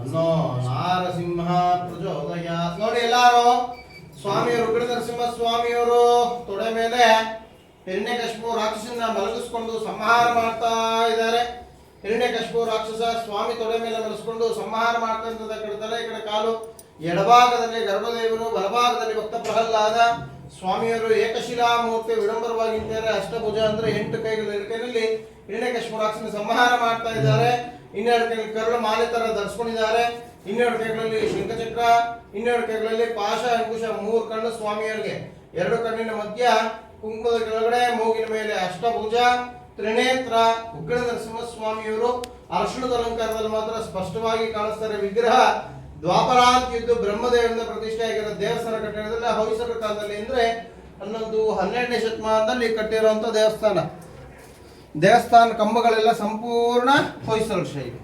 ಅನ್ನೋ ನಾರಸಿಂಹ ಪ್ರಚೋದಯಾತ್. ನೋಡಿ ಎಲ್ಲಾರು ಸ್ವಾಮಿಯವರು ಉಗ್ರ ನರಸಿಂಹ ಸ್ವಾಮಿಯವರು ತೊಡೆ ಮೇಲೆ ಹಿರಣ್ಯಕಶಿಪು ರಾಕ್ಷಸನ್ನ ಮಲಗಿಸ್ಕೊಂಡು ಸಂಹಾರ ಮಾಡ್ತಾ ಇದ್ದಾರೆ. ಹಿರಣ್ಯಕಶಿಪು ರಾಕ್ಷಸ ಸ್ವಾಮಿ ತೊಡೆ ಮೇಲೆ ಮಲಗಿಸ್ಕೊಂಡು ಸಂಹಾರ ಮಾಡ್ತಾ ಇದ್ದ ಕಡೆ ತಲೆ, ಈ ಕಡೆ ಕಾಲು, ಎಡಭಾಗದಲ್ಲಿ ಗರ್ಭದೇವರು, ಬಲಭಾಗದಲ್ಲಿ ಭಕ್ತ ಪ್ರಹ್ಲಾದ. ಸ್ವಾಮಿಯವರು ಏಕಶಿಲಾ ಮೂರ್ತಿ ವಿಡಂಬರವಾಗಿ ನಿಂತಿದ್ದಾರೆ. ಅಷ್ಟಭುಜ ಅಂದ್ರೆ 8 ಕೈಗಳ ಕೈಯಲ್ಲಿ ಹಿರಣ್ಯಕಶಿಪು ರಾಕ್ಷಸನ ಸಂಹಾರ ಮಾಡ್ತಾ ಇದ್ದಾರೆ. 12 ಕೈಗಳಲ್ಲಿ ಕರುಳು ಮಾಲೆ ತರ ಧರಿಸ್ಕೊಂಡಿದ್ದಾರೆ. 12 ಕೈಗಳಲ್ಲಿ ಶಂಖಚಕ್ರ, 12 ಕೈಗಳಲ್ಲಿ ಪಾಶ ಅಂಕುಶ, 3 ಕಣ್ಣು ಸ್ವಾಮಿಯವರಿಗೆ, 2 ಕಣ್ಣಿನ ಮಧ್ಯ ಕುಂಕುಮದ ಕೆಳಗಡೆ ಮೂಗಿನ ಮೇಲೆ ಅಷ್ಟಭುಜ, ತ್ರಿನೇತ್ರ. ಉಗ್ರ ನರಸಿಂಹ ಸ್ವಾಮಿಯವರು ಅರ್ಶನದ ಅಲಂಕಾರದಲ್ಲಿ ಮಾತ್ರ ಸ್ಪಷ್ಟವಾಗಿ ಕಾಣಿಸ್ತಾರೆ. ವಿಗ್ರಹ ದ್ವಾಪರಾಂತ್ಯುದ್ದು ಬ್ರಹ್ಮದೇವರಿಂದ ಪ್ರತಿಷ್ಠೆ ಆಗಿರೋ ದೇವಸ್ಥಾನ ಕಟ್ಟಡದಲ್ಲಿ ಹೊಯ್ಸಳ ಕಾಲದಲ್ಲಿ ಅಂದ್ರೆ 11ನೇ ಶತಮಾನದಲ್ಲಿ ಕಟ್ಟಿರುವಂತ ದೇವಸ್ಥಾನ ಕಂಬಗಳೆಲ್ಲ ಸಂಪೂರ್ಣ ಹೊಯ್ಸಳ ಶೈಲಿ.